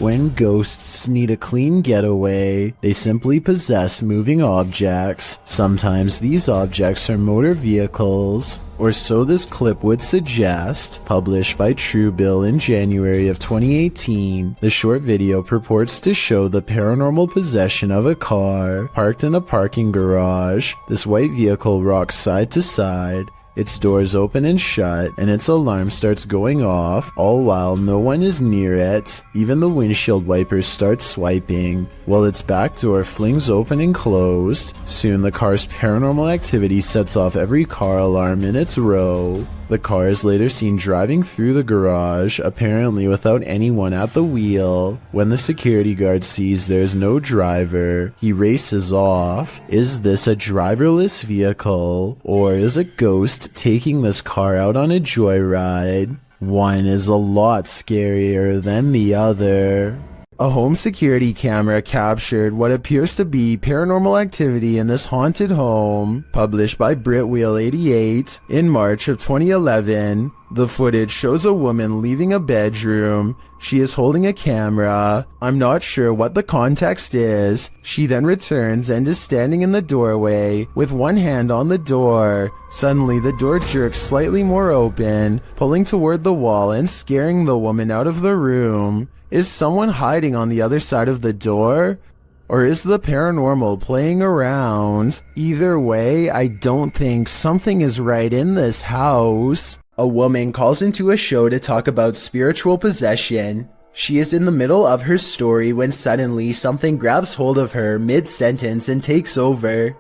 When ghosts need a clean getaway, they simply possess moving objects. Sometimes these objects are motor vehicles, or so this clip would suggest. Published by Truebill in January of 2018, the short video purports to show the paranormal possession of a car parked in a parking garage. This white vehicle rocks side to side, its doors open and shut, and its alarm starts going off, all while no one is near it. Even the windshield wipers start swiping, while its back door flings open and closed. Soon the car's paranormal activity sets off every car alarm in its row. The car is later seen driving through the garage, apparently without anyone at the wheel. When the security guard sees there's no driver, he races off. Is this a driverless vehicle, or is a ghost taking this car out on a joyride? One is a lot scarier than the other. A home security camera captured what appears to be paranormal activity in this haunted home, published by Britwheel88 in March of 2011. The footage shows a woman leaving a bedroom. She is holding a camera. I'm not sure what the context is. She then returns and is standing in the doorway with one hand on the door. Suddenly the door jerks slightly more open, pulling toward the wall and scaring the woman out of the room. Is someone hiding on the other side of the door? Or is the paranormal playing around? Either way, I don't think something is right in this house. A woman calls into a show to talk about spiritual possession. She is in the middle of her story when suddenly something grabs hold of her mid-sentence and takes over.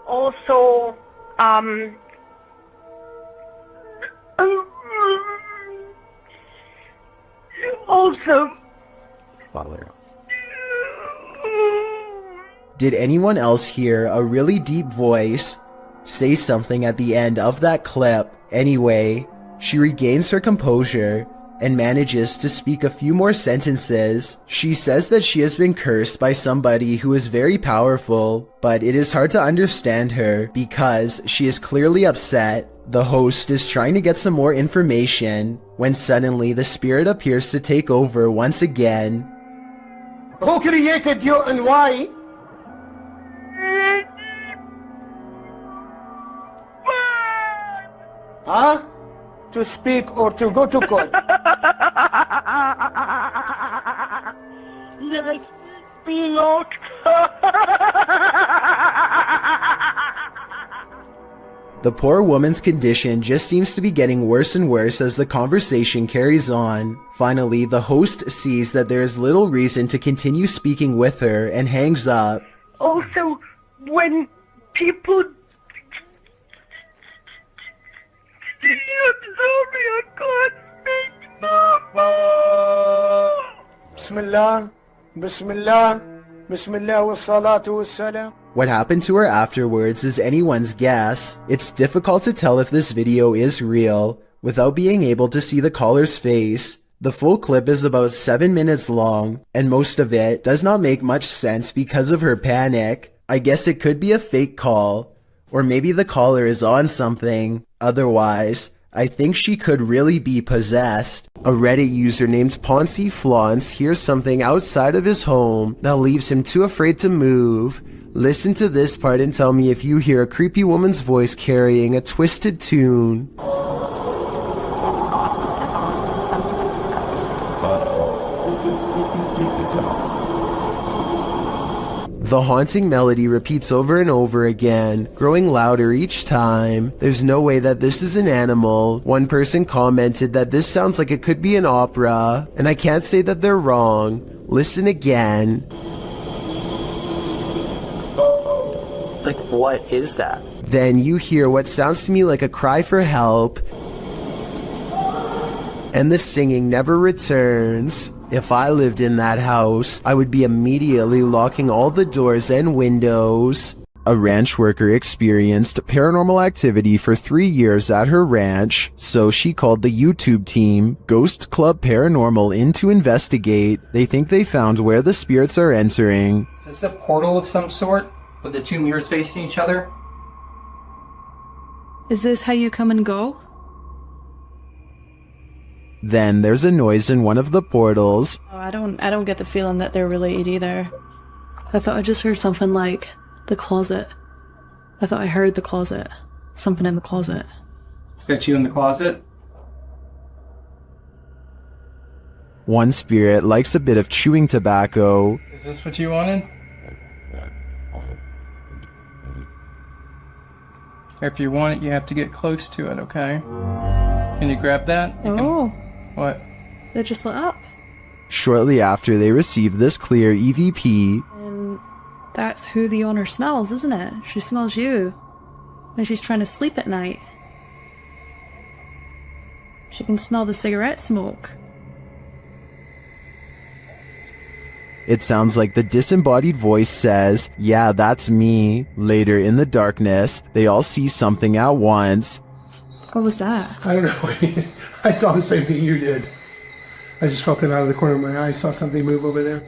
Also, Did anyone else hear a really deep voice say something at the end of that clip? Anyway, she regains her composure and manages to speak a few more sentences. She says that she has been cursed by somebody who is very powerful, but it is hard to understand her because she is clearly upset. The host is trying to get some more information when suddenly the spirit appears to take over once again. Who created you and why? Huh? To speak or to go to court? let me not. The poor woman's condition just seems to be getting worse and worse as the conversation carries on. Finally, the host sees that there is little reason to continue speaking with her and hangs up. Also, when people... Bismillah, Bismillah, Bismillah wa salatu wa salam. What happened to her afterwards is anyone's guess. It's difficult to tell if this video is real without being able to see the caller's face. The full clip is about 7 minutes long, and most of it does not make much sense because of her panic. I guess it could be a fake call, or maybe the caller is on something. Otherwise, I think she could really be possessed. A Reddit user named Poncy Flauns hears something outside of his home that leaves him too afraid to move. Listen to this part and tell me if you hear a creepy woman's voice carrying a twisted tune. The haunting melody repeats over and over again, growing louder each time. There's no way that this is an animal. One person commented that this sounds like it could be an opera, and I can't say that they're wrong. Listen again. Like, what is that? Then you hear what sounds to me like a cry for help, and the singing never returns. If I lived in that house, I would be immediately locking all the doors and windows. A ranch worker experienced paranormal activity for 3 years at her ranch, so she called the YouTube team Ghost Club Paranormal in to investigate. They think they found where the spirits are entering. Is this a portal of some sort, with the two mirrors facing each other? Is this how you come and go? Then there's a noise in one of the portals. Oh, I don't get the feeling that they're related either. I thought I just heard something like the closet. I thought I heard the closet. Something in the closet. Is that you in the closet? One spirit likes a bit of chewing tobacco. Is this what you wanted? If you want it, you have to get close to it, okay? Can you grab that? What? They just lit up. Shortly after they receive this clear EVP, And that's who the owner smells, isn't it? She smells you. And she's trying to sleep at night. She can smell the cigarette smoke. it sounds like the disembodied voice says, "Yeah, that's me." Later in the darkness, they all see something at once. What was that? I don't know. I saw the same thing you did. I just felt it out of the corner of my eye. I saw something move over there.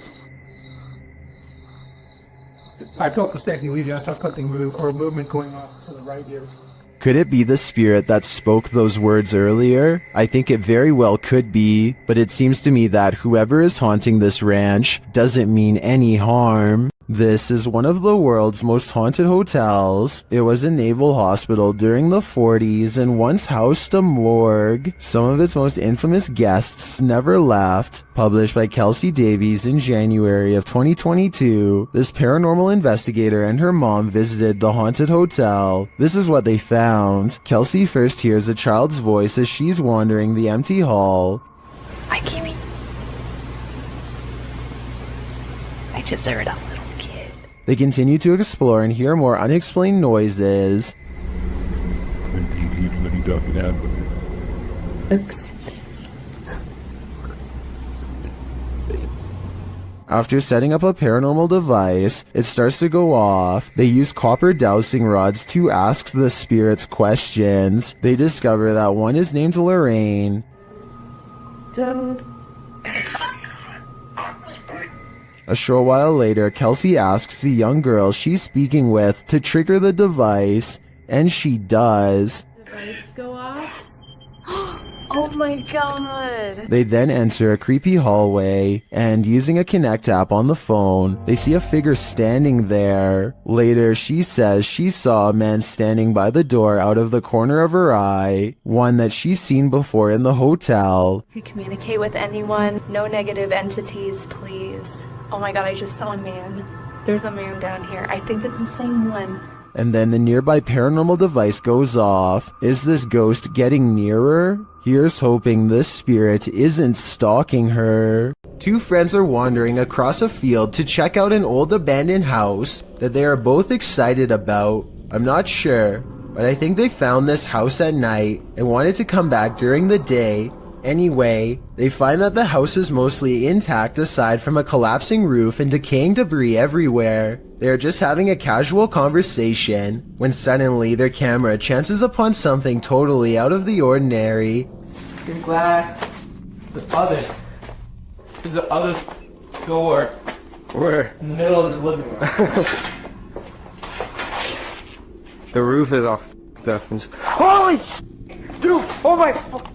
I felt the stacking leaving. I saw something move, or a movement going off to the right here. Could it be the spirit that spoke those words earlier? I think it very well could be, but it seems to me that whoever is haunting this ranch doesn't mean any harm. This is one of the world's most haunted hotels. It was a naval hospital during the 40s and once housed a morgue. Some of its most infamous guests never left. Published by Kelsey Davies in January of 2022, this paranormal investigator and her mom visited the haunted hotel. This is what they found. Kelsey first hears a child's voice as she's wandering the empty hall. Hi, Kimmy. I just heard a little kid. They continue to explore and hear more unexplained noises. After setting up a paranormal device, it starts to go off. They use copper dowsing rods to ask the spirits questions. They discover that one is named Lorraine. A short while later, Kelsey asks the young girl she's speaking with to trigger the device, and she does. Device go off? Oh my god! They then enter a creepy hallway, and using a Connect app on the phone, they see a figure standing there. Later, she says she saw a man standing by the door out of the corner of her eye, one that she's seen before in the hotel. You communicate with anyone, no negative entities, please. Oh my god, I just saw a man. There's a man down here. I think it's the same one. And then the nearby paranormal device goes off. Is this ghost getting nearer? Here's hoping this spirit isn't stalking her. Two friends are wandering across a field to check out an old abandoned house that they are both excited about. I'm not sure, but I think they found this house at night and wanted to come back during the day. Anyway, they find that the house is mostly intact aside from a collapsing roof and decaying debris everywhere. They are just having a casual conversation when suddenly their camera chances upon something totally out of the ordinary. Your glass. The other door. Where? In the middle of the living room. The roof is off. Holy dude! Oh my!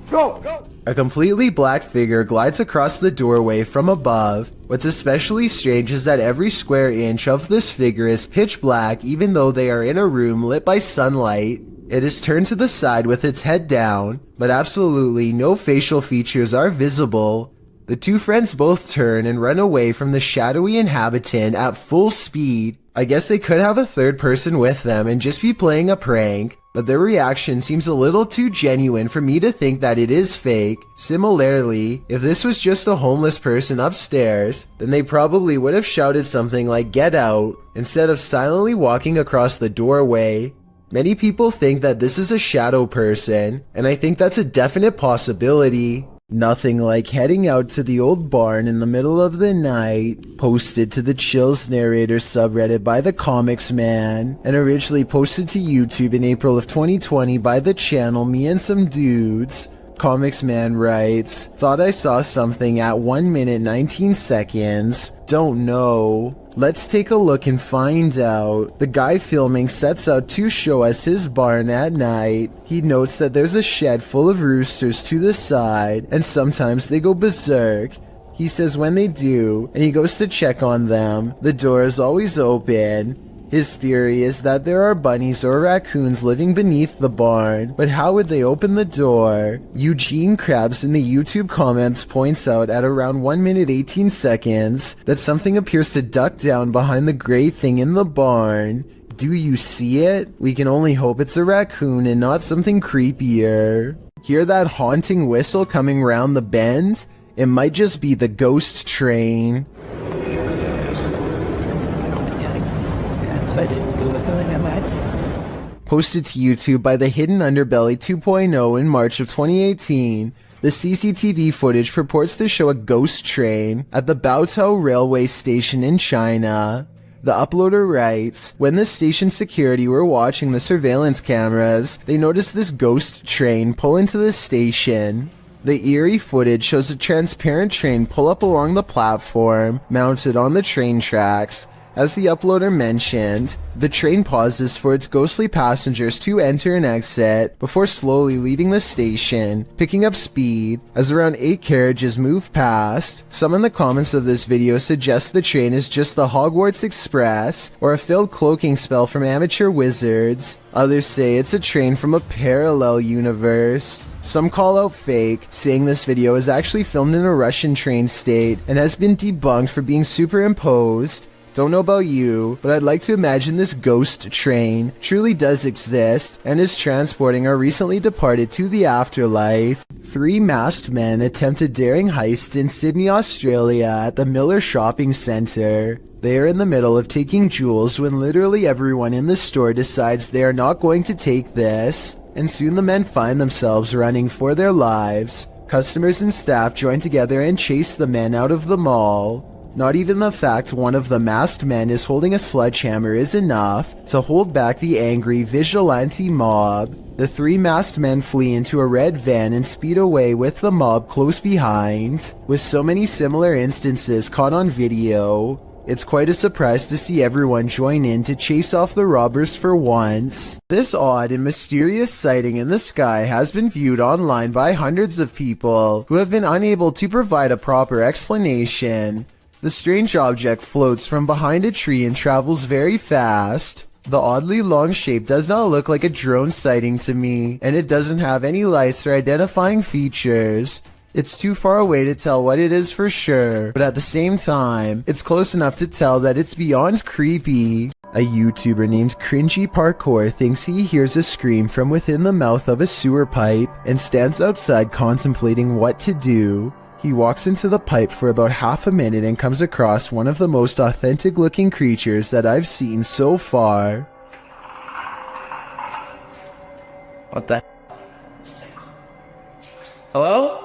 Go! A completely black figure glides across the doorway from above. What's especially strange is that every square inch of this figure is pitch black even though they are in a room lit by sunlight. It is turned to the side with its head down, but absolutely no facial features are visible. The two friends both turn and run away from the shadowy inhabitant at full speed. I guess they could have a third person with them and just be playing a prank, but their reaction seems a little too genuine for me to think that it is fake. Similarly, if this was just a homeless person upstairs, then they probably would have shouted something like "Get out" instead of silently walking across the doorway. Many people think that this is a shadow person, and I think that's a definite possibility. Nothing like heading out to the old barn in the middle of the night. Posted to the Chills Narrator subreddit by the Comics Man, and originally posted to YouTube in April of 2020 by the channel Me and Some Dudes. Comics Man writes, thought I saw something at 1 minute 19 seconds. Don't know. Let's take a look and find out. The guy filming sets out to show us his barn at night. He notes that there's a shed full of roosters to the side, and sometimes they go berserk. He says when they do, and he goes to check on them, the door is always open. His theory is that there are bunnies or raccoons living beneath the barn, but how would they open the door? Eugene Krabs in the YouTube comments points out at around 1 minute 18 seconds that something appears to duck down behind the gray thing in the barn. Do you see it? We can only hope it's a raccoon and not something creepier. Hear that haunting whistle coming round the bend? It might just be the ghost train. Posted to YouTube by the Hidden Underbelly 2.0 in March of 2018, the CCTV footage purports to show a ghost train at the Baotou railway station in China. The uploader writes, when the station security were watching the surveillance cameras, they noticed this ghost train pull into the station. The Eerie footage shows a transparent train pull up along the platform, mounted on the train tracks. As the uploader mentioned, the train pauses for its ghostly passengers to enter and exit before slowly leaving the station, picking up speed as around 8 carriages move past. Some in the comments of this video suggest the train is just the Hogwarts Express or a failed cloaking spell from amateur wizards. Others say it's a train from a parallel universe. Some call out fake, saying this video is actually filmed in a Russian train state and has been debunked for being superimposed. Don't know about you, but I'd like to imagine this ghost train truly does exist and is transporting our recently departed to the afterlife. 3 masked men attempt a daring heist in Sydney, Australia at the Miller Shopping Centre. They are in the middle of taking jewels when literally everyone in the store decides they are not going to take this, and soon the men find themselves running for their lives. Customers and staff join together and chase the men out of the mall. Not even the fact one of the masked men is holding a sledgehammer is enough to hold back the angry Vigilante mob. The 3 masked men flee into a red van and speed away with the mob close behind. With so many similar instances caught on video, it's quite a surprise to see everyone join in to chase off the robbers for once. This odd and mysterious sighting in the sky has been viewed online by hundreds of people who have been unable to provide a proper explanation. The strange object floats from behind a tree and travels very fast. The oddly long shape does not look like a drone sighting to me, and it doesn't have any lights or identifying features. It's too far away to tell what it is for sure, but at the same time, it's close enough to tell that it's beyond creepy. A YouTuber named Cringy Parkour thinks he hears a scream from within the mouth of a sewer pipe and stands outside contemplating what to do. He walks into the pipe for about half a minute and comes across one of the most authentic looking creatures that I've seen so far. What the? Hello?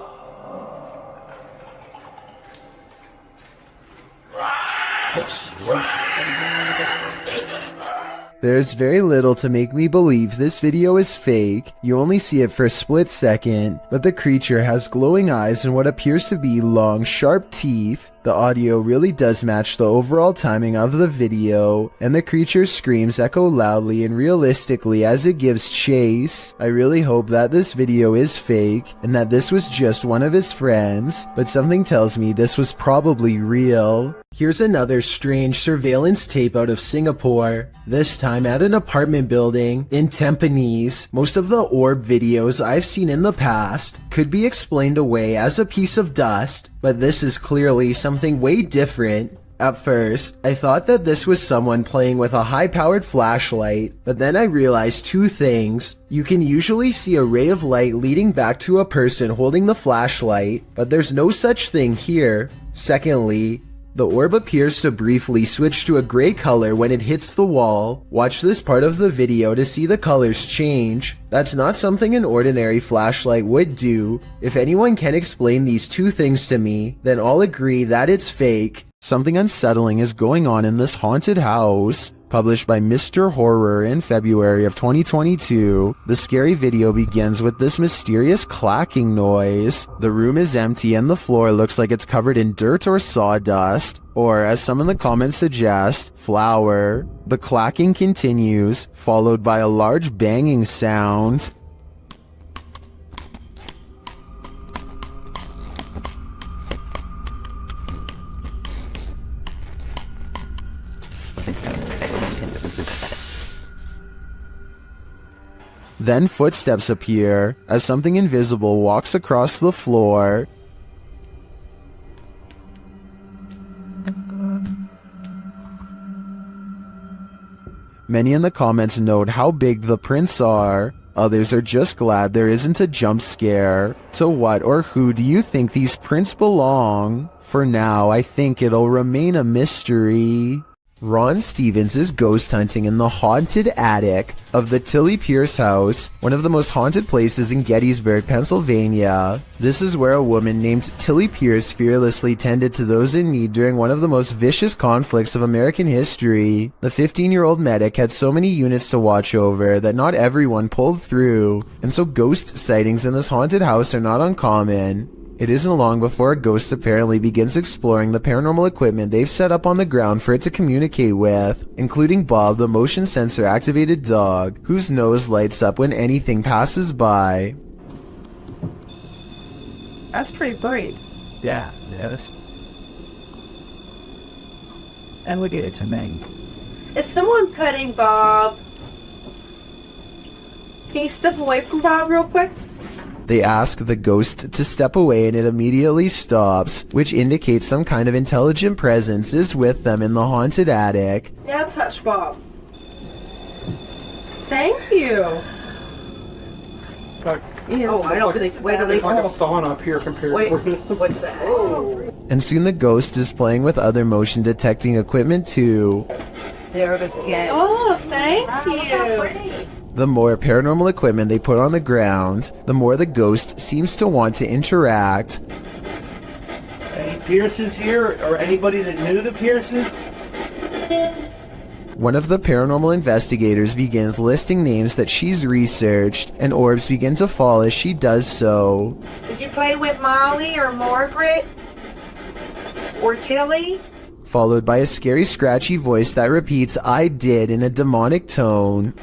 There's very little to make me believe this video is fake. You only see it for a split second, but the creature has glowing eyes and what appears to be long, sharp teeth. The audio really does match the overall timing of the video, and the creature's screams echo loudly and realistically as it gives chase. I really hope that this video is fake, and that this was just one of his friends, but something tells me this was probably real. Here's another strange surveillance tape out of Singapore, this time at an apartment building in Tampines. Most of the orb videos I've seen in the past could be explained away as a piece of dust, but this is clearly something way different. At first, I thought that this was someone playing with a high-powered flashlight, but then I realized 2 things. You can usually see a ray of light leading back to a person holding the flashlight, but there's no such thing here. Secondly, the orb appears to briefly switch to a gray color when it hits the wall. Watch this part of the video to see the colors change. That's not something an ordinary flashlight would do. If anyone can explain these 2 things to me, then I'll agree that it's fake. Something unsettling is going on in this haunted house. published by Mr. Horror in February of 2022. The scary video begins with this mysterious clacking noise. The room is empty and the floor looks like it's covered in dirt or sawdust, or as some in the comments suggest, flour. The clacking continues, followed by a large banging sound. Then footsteps appear as something invisible walks across the floor. Many in the comments note how big the prints are. Others are just glad there isn't a jump scare. To what or who do you think these prints belong? For now, I think it'll remain a mystery. Ron Stevens is ghost hunting in the haunted attic of the Tilly Pierce house, one of the most haunted places in Gettysburg, Pennsylvania. This is where a woman named Tilly Pierce fearlessly tended to those in need during one of the most vicious conflicts of American history. The 15-year-old medic had so many units to watch over that not everyone pulled through, and so ghost sightings in this haunted house are not uncommon. It isn't long before a ghost apparently begins exploring the paranormal equipment they've set up on the ground for it to communicate with, including Bob, the motion sensor activated dog, whose nose lights up when anything passes by. That's pretty bright. Yeah, yes. And look at it to Maine. Is someone petting Bob? Can you step away from Bob real quick? They ask the ghost to step away and it immediately stops, which indicates some kind of intelligent presence is with them in the haunted attic. Now touch Bob. Thank you. I don't think. Wait till they like a sauna up here compared. Wait, what's that? Oh. And soon the ghost is playing with other motion detecting equipment too. There it is again. Oh, thank you. The more paranormal equipment they put on the ground, the more the ghost seems to want to interact. Any Pierces here, or anybody that knew the Pierces? One of the paranormal investigators begins listing names that she's researched, and orbs begin to fall as she does so. Did you play with Molly or Margaret? Or Tilly? Followed by a scary scratchy voice that repeats "I did" in a demonic tone.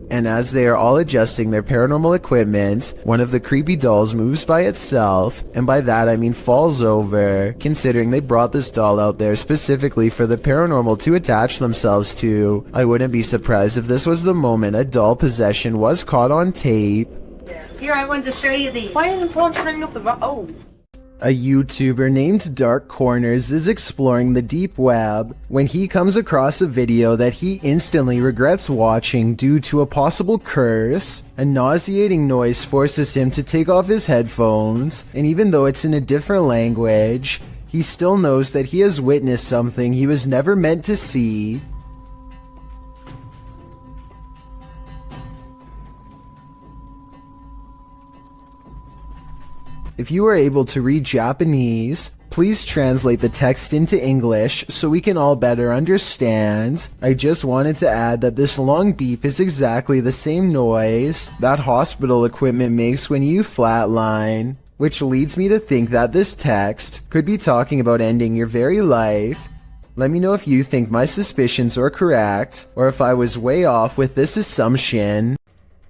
And as they are all adjusting their paranormal equipment, one of the creepy dolls moves by itself, and by that I mean falls over, considering they brought this doll out there specifically for the paranormal to attach themselves to. I wouldn't be surprised if this was the moment a doll possession was caught on tape. Here, I wanted to show you these. Why isn't someone turning up the oh? A YouTuber named Dark Corners is exploring the deep web when he comes across a video that he instantly regrets watching due to a possible curse. A nauseating noise forces him to take off his headphones, and even though it's in a different language, he still knows that he has witnessed something he was never meant to see. If you are able to read Japanese, please translate the text into English so we can all better understand. I just wanted to add that this long beep is exactly the same noise that hospital equipment makes when you flatline, which leads me to think that this text could be talking about ending your very life. Let me know if you think my suspicions are correct, or if I was way off with this assumption.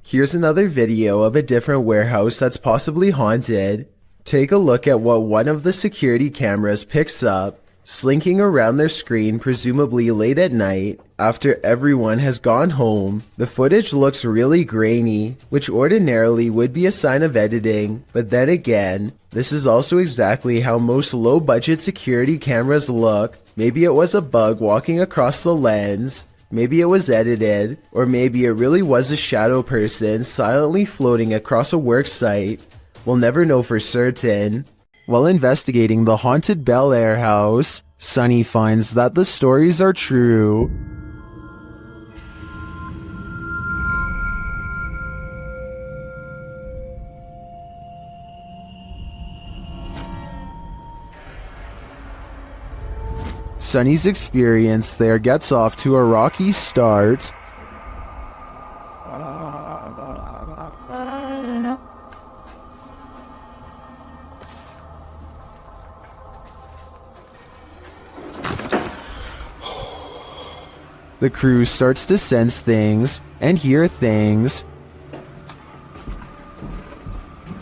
Here's another video of a different warehouse that's possibly haunted. Take a look at what one of the security cameras picks up, slinking around their screen presumably late at night, after everyone has gone home. The footage looks really grainy, which ordinarily would be a sign of editing, but then again, this is also exactly how most low-budget security cameras look. Maybe it was a bug walking across the lens, maybe it was edited, or maybe it really was a shadow person silently floating across a work site. We'll never know for certain. While investigating the haunted Bel Air house, Sunny finds that the stories are true. Sonny's experience there gets off to a rocky start. The crew starts to sense things and hear things.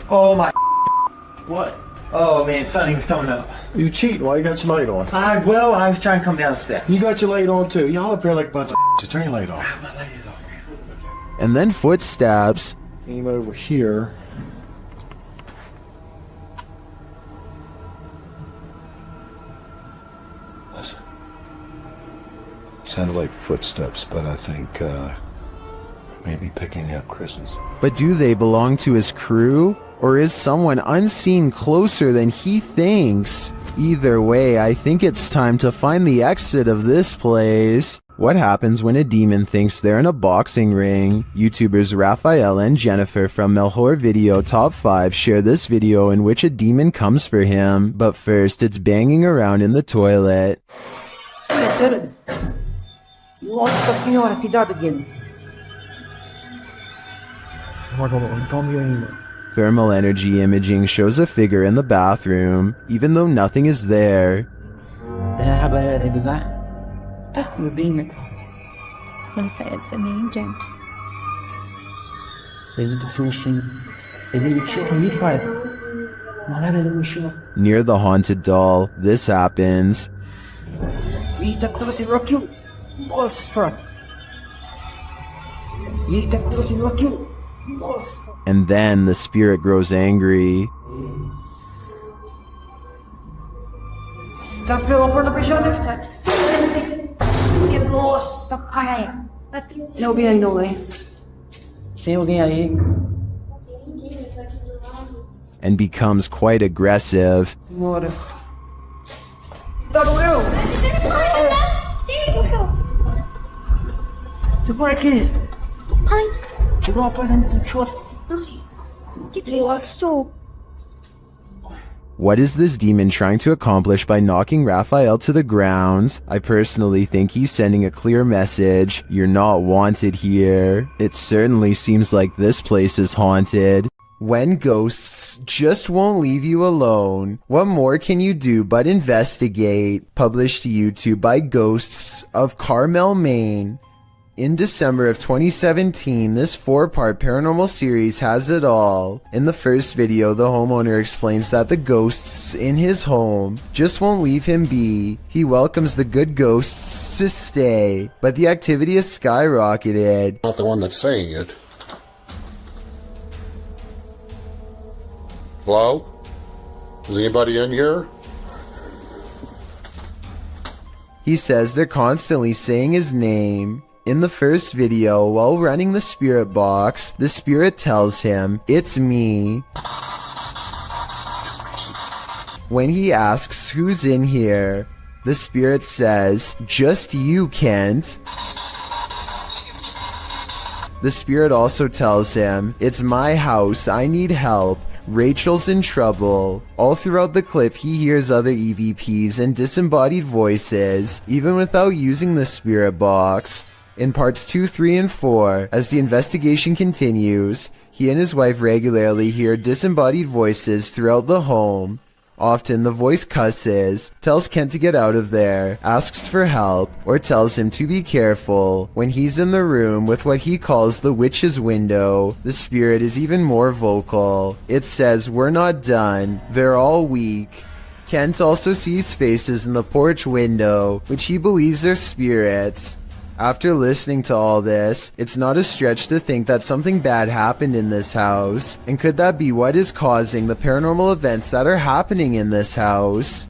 Oh my. What? Oh man, Sonny was coming up. You cheating? Why you got your light on? I was trying to come down the steps. You got your light on too. Y'all up here like a bunch of just turn your light off. My light is off, man. Okay. And then footsteps. Came over here. Listen. Sounded like footsteps, but I think maybe picking up Christmas. But do they belong to his crew? Or is someone unseen closer than he thinks? Either way, I think it's time to find the exit of this place. What happens when a demon thinks they're in a boxing ring? YouTubers Raphael and Jennifer from Melhor Video Top 5 share this video in which a demon comes for him. But first, it's banging around in the toilet. Nossa senhora, cuidado, Jim. Thermal energy imaging shows a figure in the bathroom, even though nothing is there. Near the haunted doll, this happens. And then the spirit grows angry. Tem alguém aí, não, hein? Tem alguém aí? And becomes quite aggressive. Bora. Tá doeu? Segura aqui. Ai. Chegou uma coisa no short. What is this demon trying to accomplish by knocking Raphael to the ground? I personally think he's sending a clear message. You're not wanted here. It certainly seems like this place is haunted. When ghosts just won't leave you alone, what more can you do but investigate? Published to YouTube by Ghosts of Carmel, Maine. In December of 2017, this 4-part paranormal series has it all. In the first video, the homeowner explains that the ghosts in his home just won't leave him be. He welcomes the good ghosts to stay, but the activity has skyrocketed. Not the one that's saying it. Hello? Is anybody in here? He says they're constantly saying his name. In the first video, while running the spirit box, the spirit tells him, "It's me." When he asks who's in here, the spirit says, "Just you, Kent." The spirit also tells him, "It's my house, I need help. Rachel's in trouble." All throughout the clip, he hears other EVPs and disembodied voices, even without using the spirit box. In parts 2, 3, and 4, as the investigation continues, he and his wife regularly hear disembodied voices throughout the home. Often the voice cusses, tells Kent to get out of there, asks for help, or tells him to be careful. When he's in the room with what he calls the witch's window, the spirit is even more vocal. It says, "We're not done. They're all weak." Kent also sees faces in the porch window, which he believes are spirits. After listening to all this, it's not a stretch to think that something bad happened in this house. And could that be what is causing the paranormal events that are happening in this house?